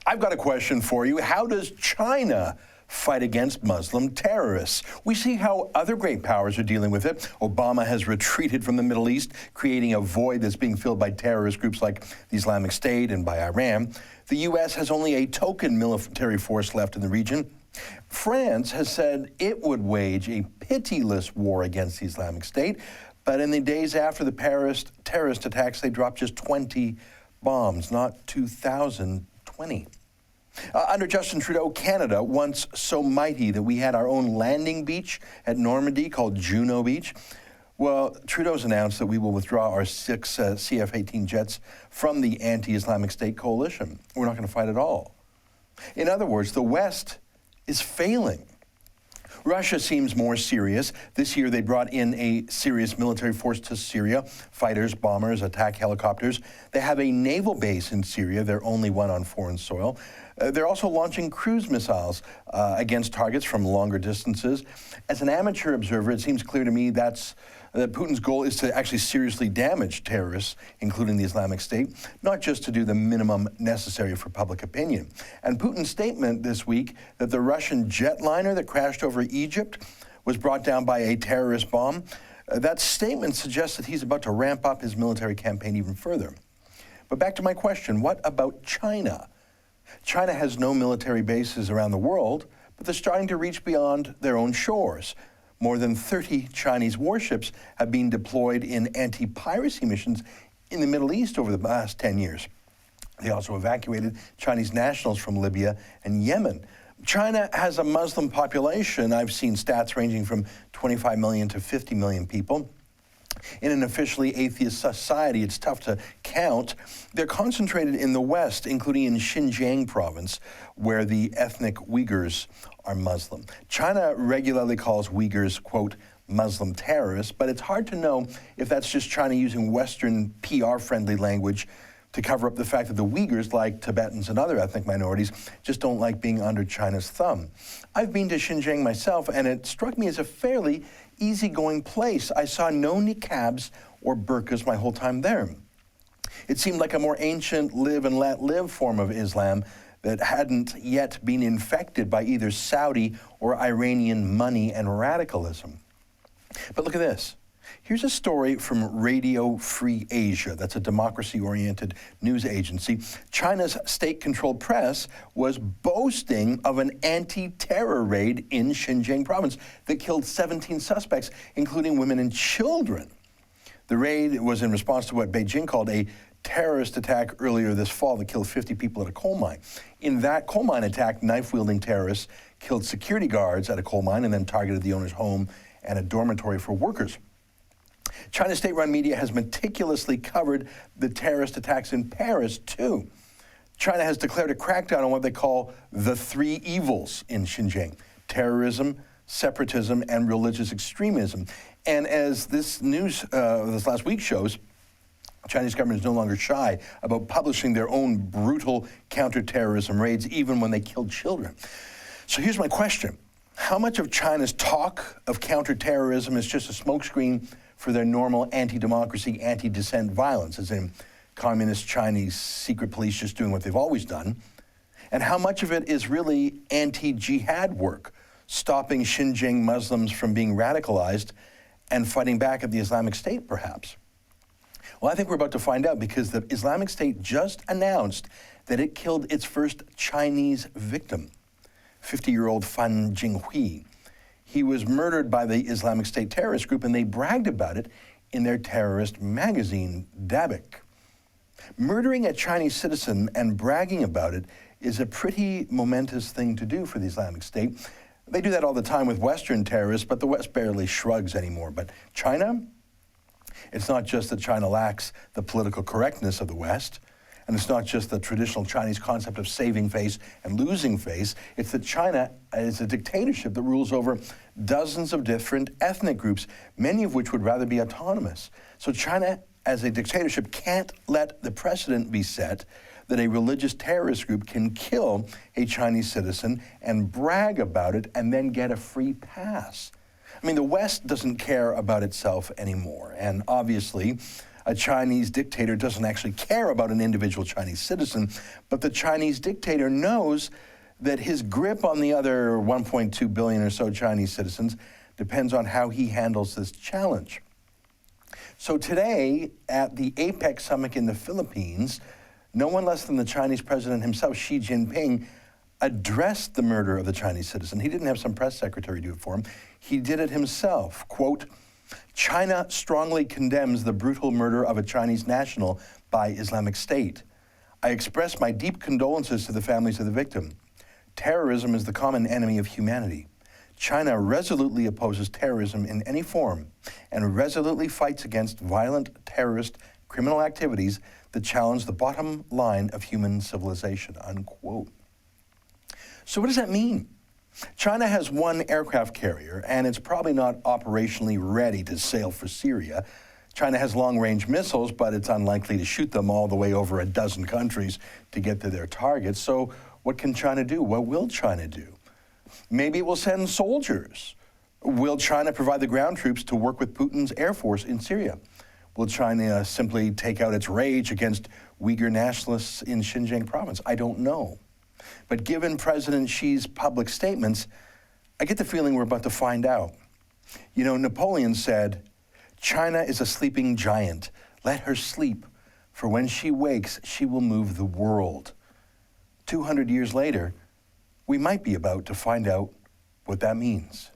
I've got a question for you. How does China fight against Muslim terrorists? We see how other great powers are dealing with it. Obama has retreated from the Middle East, creating a void that's being filled by terrorist groups like the Islamic State and by Iran. The U.S. has only a token military force left in the region. France has said it would wage a pitiless war against the Islamic State, but in the days after the Paris terrorist attacks, they dropped just 20 bombs, not 2,020. Under Justin Trudeau, Canada, once so mighty that we had our own landing beach at Normandy called Juno Beach. Well, Trudeau's announced that we will withdraw our 6 CF-18 jets from the anti-Islamic State coalition. We're not going to fight at all. In other words, the West is failing. Russia seems more serious. This year they brought in a serious military force to Syria, fighters, bombers, attack helicopters. They have a naval base in Syria, their only one on foreign soil. They're also launching cruise missiles against targets from longer distances. As an amateur observer, it seems clear to me that Putin's goal is to actually seriously damage terrorists, including the Islamic State, not just to do the minimum necessary for public opinion. And Putin's statement this week that the Russian jetliner that crashed over Egypt was brought down by a terrorist bomb, that statement suggests that he's about to ramp up his military campaign even further. But back to my question, what about China? China has no military bases around the world, but they're starting to reach beyond their own shores. More than 30 Chinese warships have been deployed in anti-piracy missions in the Middle East over the last 10 years. They also evacuated Chinese nationals from Libya and Yemen. China has a Muslim population. I've seen stats ranging from 25 million to 50 million people. In an officially atheist society, it's tough to count. They're concentrated in the West, including in Xinjiang province, where the ethnic Uyghurs are Muslim. China regularly calls Uyghurs, quote, Muslim terrorists, but it's hard to know if that's just China using Western PR-friendly language to cover up the fact that the Uyghurs, like Tibetans and other ethnic minorities, just don't like being under China's thumb. I've been to Xinjiang myself, and it struck me as a fairly easygoing place. I saw no niqabs or burqas my whole time there. It seemed like a more ancient live and let live form of Islam that hadn't yet been infected by either Saudi or Iranian money and radicalism. But look at this. Here's a story from Radio Free Asia. That's a democracy-oriented news agency. China's state-controlled press was boasting of an anti-terror raid in Xinjiang province that killed 17 suspects, including women and children. The raid was in response to what Beijing called a terrorist attack earlier this fall that killed 50 people at a coal mine. In that coal mine attack, knife-wielding terrorists killed security guards at a coal mine and then targeted the owner's home and a dormitory for workers. China's state-run media has meticulously covered the terrorist attacks in Paris, too. China has declared a crackdown on what they call the 3 evils in Xinjiang: terrorism, separatism, and religious extremism. And as this news this last week shows, Chinese government is no longer shy about publishing their own brutal counterterrorism raids, even when they killed children. So here's my question. How much of China's talk of counterterrorism is just a smokescreen for their normal anti-democracy, anti-dissent violence, as in communist Chinese secret police just doing what they've always done? And how much of it is really anti-jihad work, stopping Xinjiang Muslims from being radicalized and fighting back at the Islamic State, perhaps? Well, I think we're about to find out, because the Islamic State just announced that it killed its first Chinese victim, 50-year-old Fan Jinghui. He was murdered by the Islamic State terrorist group, and they bragged about it in their terrorist magazine, Dabiq. Murdering a Chinese citizen and bragging about it is a pretty momentous thing to do for the Islamic State. They do that all the time with Western terrorists, but the West barely shrugs anymore. But China? It's not just that China lacks the political correctness of the West, and it's not just the traditional Chinese concept of saving face and losing face. It's that China is a dictatorship that rules over dozens of different ethnic groups, many of which would rather be autonomous. So China, as a dictatorship, can't let the precedent be set that a religious terrorist group can kill a Chinese citizen and brag about it and then get a free pass. I mean, the West doesn't care about itself anymore, and obviously, A Chinese dictator doesn't actually care about an individual Chinese citizen, but the Chinese dictator knows that his grip on the other 1.2 billion or so Chinese citizens depends on how he handles this challenge. So today, at the APEC summit in the Philippines, no one less than the Chinese president himself, Xi Jinping, addressed the murder of the Chinese citizen. He didn't have some press secretary do it for him. He did it himself. Quote, "China strongly condemns the brutal murder of a Chinese national by Islamic State. I express my deep condolences to the families of the victim. Terrorism is the common enemy of humanity. China resolutely opposes terrorism in any form and resolutely fights against violent terrorist criminal activities that challenge the bottom line of human civilization," unquote. So what does that mean? China has one aircraft carrier, and it's probably not operationally ready to sail for Syria. China has long-range missiles, but it's unlikely to shoot them all the way over a dozen countries to get to their targets. So what can China do? What will China do? Maybe it will send soldiers. Will China provide the ground troops to work with Putin's air force in Syria? Will China simply take out its rage against Uyghur nationalists in Xinjiang province? I don't know. But given President Xi's public statements, I get the feeling we're about to find out. You know, Napoleon said, "China is a sleeping giant. Let her sleep, for when she wakes, she will move the world." 200 years later, we might be about to find out what that means.